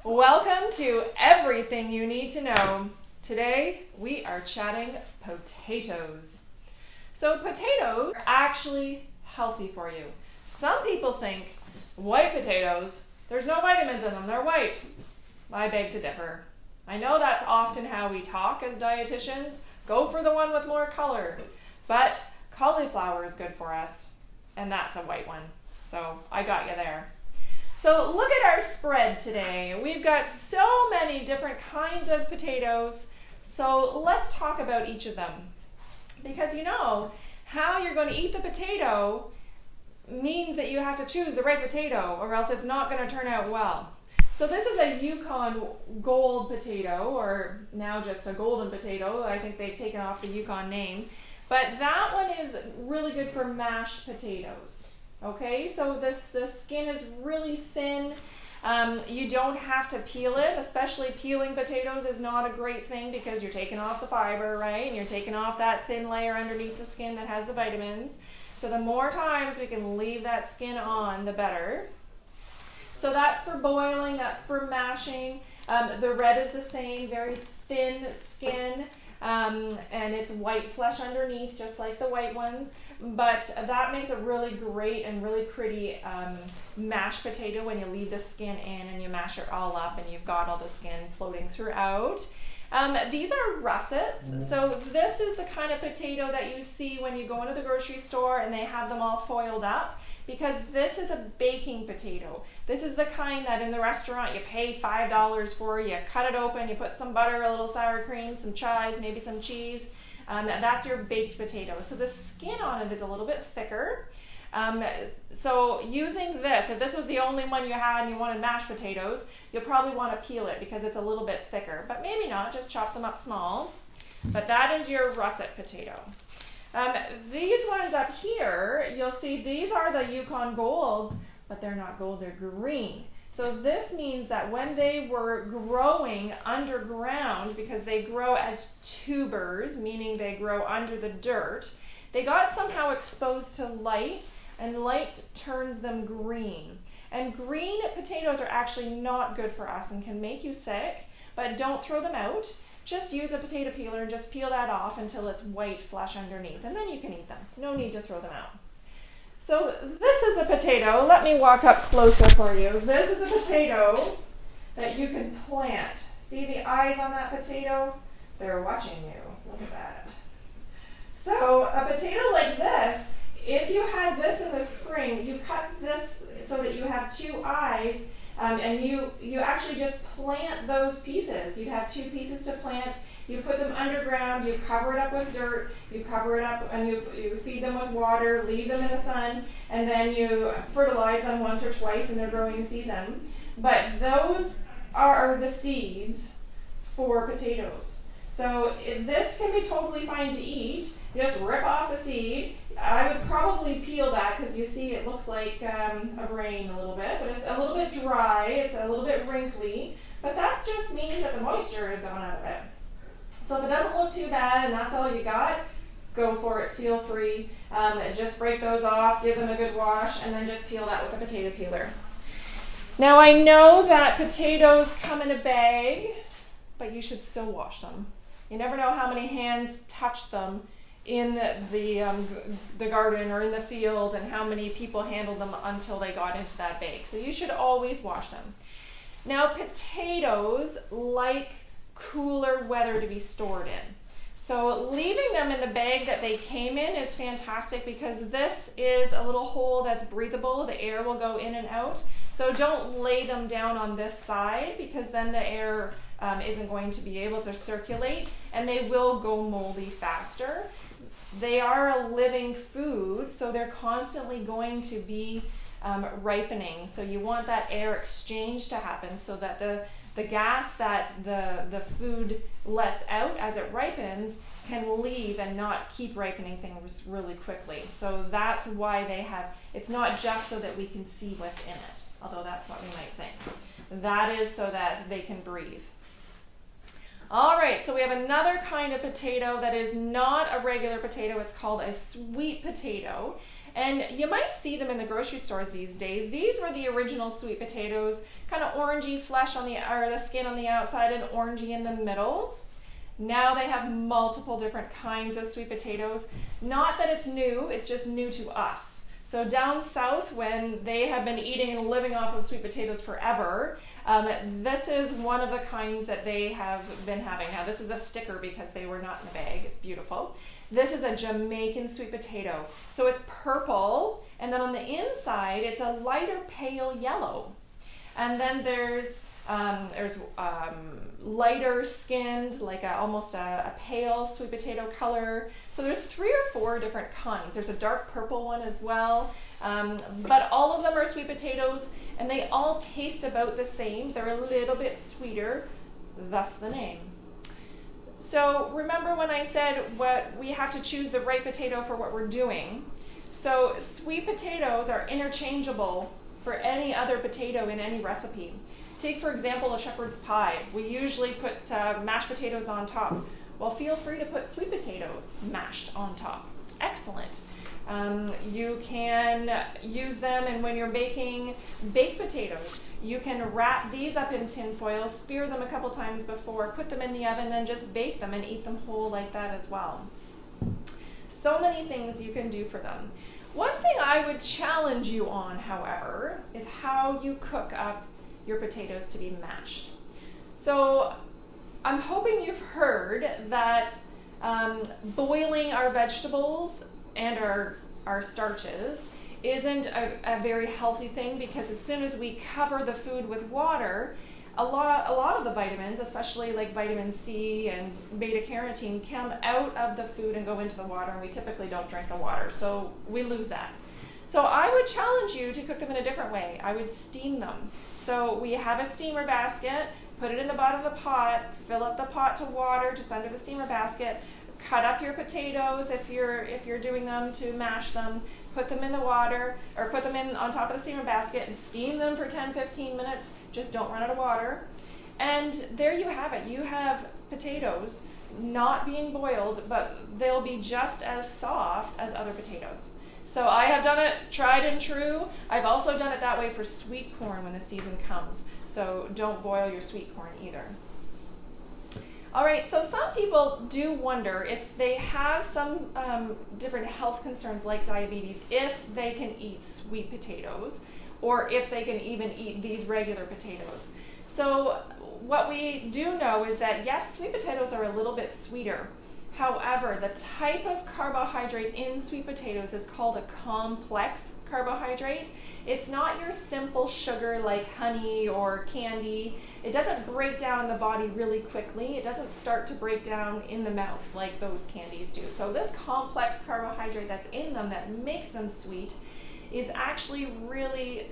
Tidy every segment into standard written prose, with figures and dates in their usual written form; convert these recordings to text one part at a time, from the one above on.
Welcome to Everything You Need to Know. Today we are chatting potatoes. So potatoes are actually healthy for you. Some people think white potatoes, there's no vitamins in them, they're white. I beg to differ. I know that's often how we talk as dietitians. Go for the one with more color. But cauliflower is good for us, and that's a white one. So I got you there. So look at our spread today. We've got so many different kinds of potatoes. So let's talk about each of them. Because you know, how you're going to eat the potato means that you have to choose the right potato, or else it's not going to turn out well. So this is a Yukon gold potato, or now just a golden potato. I think they've taken off the Yukon name. But that one is really good for mashed potatoes. Okay, so the skin is really thin. You don't have to peel it, especially peeling potatoes is not a great thing because you're taking off the fiber, right? And you're taking off that thin layer underneath the skin that has the vitamins. So the more times we can leave that skin on, the better. So that's for boiling, that's for mashing. The red is the same, very thin skin, and it's white flesh underneath, just like the white ones. But that makes a really great and really pretty mashed potato when you leave the skin in and you mash it all up and you've got all the skin floating throughout. These are russets. So this is the kind of potato that you see when you go into the grocery store and they have them all foiled up, because this is a baking potato. This is the kind that in the restaurant you pay $5 for. You cut it open, you put some butter, a little sour cream, some chives, maybe some cheese. That's your baked potato. So the skin on it is a little bit thicker. So using this, if this was the only one you had and you wanted mashed potatoes, you'll probably want to peel it because it's a little bit thicker. But maybe not, just chop them up small. But that is your russet potato. These ones up here, you'll see these are the Yukon Golds, but they're not gold, they're green. So this means that when they were growing underground, because they grow as tubers, meaning they grow under the dirt, they got somehow exposed to light, and light turns them green. And green potatoes are actually not good for us and can make you sick, but don't throw them out. Just use a potato peeler and just peel that off until it's white flesh underneath, and then you can eat them. No need to throw them out. So this is a potato. Let me walk up closer for you. This is a potato that you can plant. See the eyes on that potato? They're watching you. Look at that. So a potato like this, if you had this in the spring, you cut this so that you have two eyes, and you actually just plant those pieces. You have two pieces to plant. You put them underground, you cover it up with dirt, you cover it up and you feed them with water, leave them in the sun, and then you fertilize them once or twice in their growing season. But those are the seeds for potatoes. So this can be totally fine to eat. You just rip off the seed. I would probably peel that because you see it looks like a brain a little bit, but it's a little bit dry, it's a little bit wrinkly, but that just means that the moisture is gone out of it. So if it doesn't look too bad and that's all you got, go for it, feel free. Just break those off, give them a good wash, and then just peel that with a potato peeler. Now I know that potatoes come in a bag, but you should still wash them. You never know how many hands touch them in the garden or in the field, and how many people handled them until they got into that bag. So you should always wash them. Now potatoes like cooler weather to be stored in. So leaving them in the bag that they came in is fantastic because this is a little hole that's breathable. The air will go in and out. So don't lay them down on this side because then the air isn't going to be able to circulate and they will go moldy faster. They are a living food, so they're constantly going to be ripening. So you want that air exchange to happen so that the gas that the food lets out as it ripens can leave and not keep ripening things really quickly. So that's why they have, it's not just so that we can see what's in it, although that's what we might think. That is so that they can breathe. All right, so we have another kind of potato that is not a regular potato. It's called a sweet potato. And you might see them in the grocery stores these days. These were the original sweet potatoes, kind of orangey flesh on the skin on the outside and orangey in the middle. Now they have multiple different kinds of sweet potatoes. Not that it's new, it's just new to us. So down south, when they have been eating and living off of sweet potatoes forever, this is one of the kinds that they have been having. Now this is a sticker because they were not in the bag. It's beautiful. This is a Jamaican sweet potato. So it's purple, and then on the inside it's a lighter pale yellow. And then there's lighter skinned, like almost a pale sweet potato color. So there's 3 or 4 different kinds. There's a dark purple one as well. But all of them are sweet potatoes, and they all taste about the same. They're a little bit sweeter, thus the name. So remember when I said we have to choose the right potato for what we're doing. So sweet potatoes are interchangeable for any other potato in any recipe. Take, for example, a shepherd's pie. We usually put mashed potatoes on top. Well, feel free to put sweet potato mashed on top. Excellent. You can use them, and when you're baking baked potatoes, you can wrap these up in tin foil, spear them a couple times before, put them in the oven, then just bake them and eat them whole like that as well. So many things you can do for them. One thing I would challenge you on, however, is how you cook up your potatoes to be mashed. So I'm hoping you've heard that boiling our vegetables and our starches isn't a very healthy thing, because as soon as we cover the food with water, a lot of the vitamins, especially like vitamin C and beta carotene, come out of the food and go into the water, and we typically don't drink the water, so we lose that. So I would challenge you to cook them in a different way. I would steam them. So we have a steamer basket, put it in the bottom of the pot, fill up the pot to water just under the steamer basket, cut up your potatoes if you're doing them to mash them, put them in the water, or put them in on top of the steamer basket and steam them for 10-15 minutes. Just don't run out of water. And there you have it. You have potatoes not being boiled, but they'll be just as soft as other potatoes. So I have done it tried and true. I've also done it that way for sweet corn when the season comes. So don't boil your sweet corn either. All right, so some people do wonder if they have some different health concerns like diabetes, if they can eat sweet potatoes, or if they can even eat these regular potatoes. So what we do know is that yes, sweet potatoes are a little bit sweeter. However, the type of carbohydrate in sweet potatoes is called a complex carbohydrate. It's not your simple sugar like honey or candy. It doesn't break down in the body really quickly. It doesn't start to break down in the mouth like those candies do. So this complex carbohydrate that's in them that makes them sweet is actually really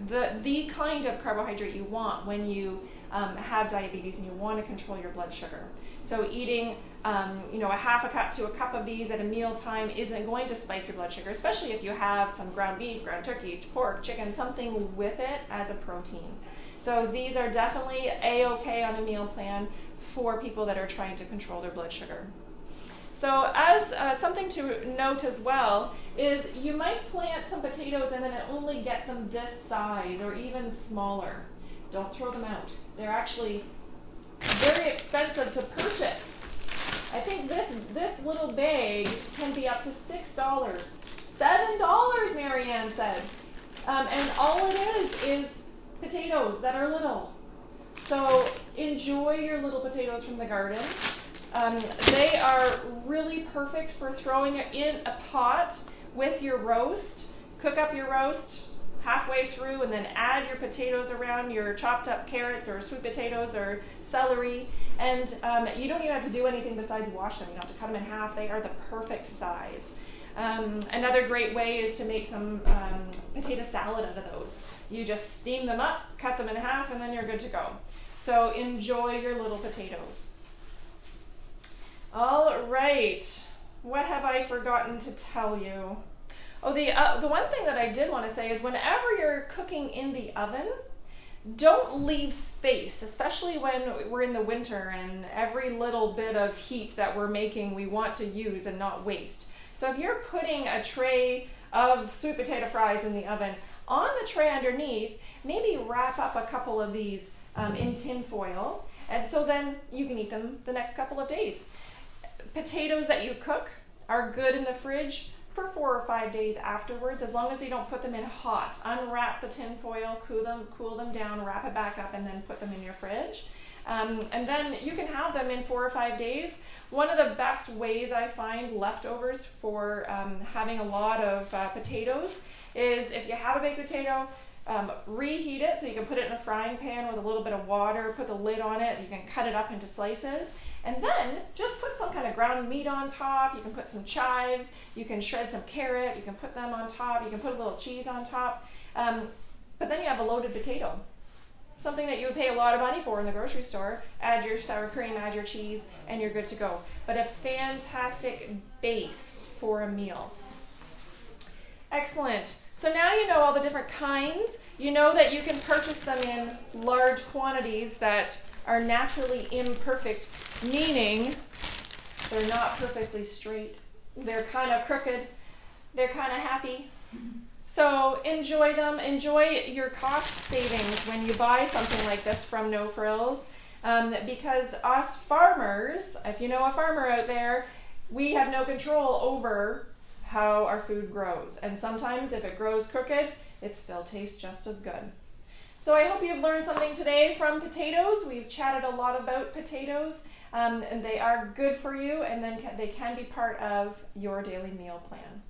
the kind of carbohydrate you want when you have diabetes and you want to control your blood sugar. So eating a half a cup to a cup of these at a meal time isn't going to spike your blood sugar, especially if you have some ground beef, ground turkey, pork, chicken, something with it as a protein. So these are definitely A-okay on a meal plan for people that are trying to control their blood sugar. So as something to note as well is you might plant some potatoes and then only get them this size or even smaller. Don't throw them out. They're actually very expensive to purchase. I think this little bag can be up to $6. $7, Marianne said. And all it is potatoes that are little. So enjoy your little potatoes from the garden. They are really perfect for throwing it in a pot with your roast. Cook up your roast halfway through and then add your potatoes around, your chopped up carrots or sweet potatoes or celery. And you don't even have to do anything besides wash them. You don't have to cut them in half. They are the perfect size. Another great way is to make some potato salad out of those. You just steam them up, cut them in half, and then you're good to go. So enjoy your little potatoes. All right, what have I forgotten to tell you? Oh, the one thing that I did want to say is whenever you're cooking in the oven, don't leave space, especially when we're in the winter and every little bit of heat that we're making we want to use and not waste. So if you're putting a tray of sweet potato fries in the oven. On the tray underneath, maybe wrap up a couple of these in tin foil, and so then you can eat them the next couple of days. Potatoes that you cook are good in the fridge for 4 or 5 days afterwards, as long as you don't put them in hot. Unwrap the tin foil, cool them down, wrap it back up, and then put them in your fridge. And then you can have them in 4 or 5 days. One of the best ways I find leftovers for having a lot of potatoes is if you have a baked potato, reheat it so you can put it in a frying pan with a little bit of water, put the lid on it, you can cut it up into slices, and then just put some kind of ground meat on top. You can put some chives, you can shred some carrot, you can put them on top, you can put a little cheese on top, but then you have a loaded potato. Something that you would pay a lot of money for in the grocery store. Add your sour cream, add your cheese, and you're good to go. But a fantastic base for a meal. Excellent. So now you know all the different kinds. You know that you can purchase them in large quantities that are naturally imperfect, meaning they're not perfectly straight. They're kind of crooked. They're kind of happy. So enjoy them. Enjoy your cost savings when you buy something like this from No Frills, because us farmers, if you know a farmer out there, we have no control over how our food grows. And sometimes if it grows crooked, it still tastes just as good. So I hope you've learned something today from potatoes. We've chatted a lot about potatoes, and they are good for you, and then they can be part of your daily meal plan.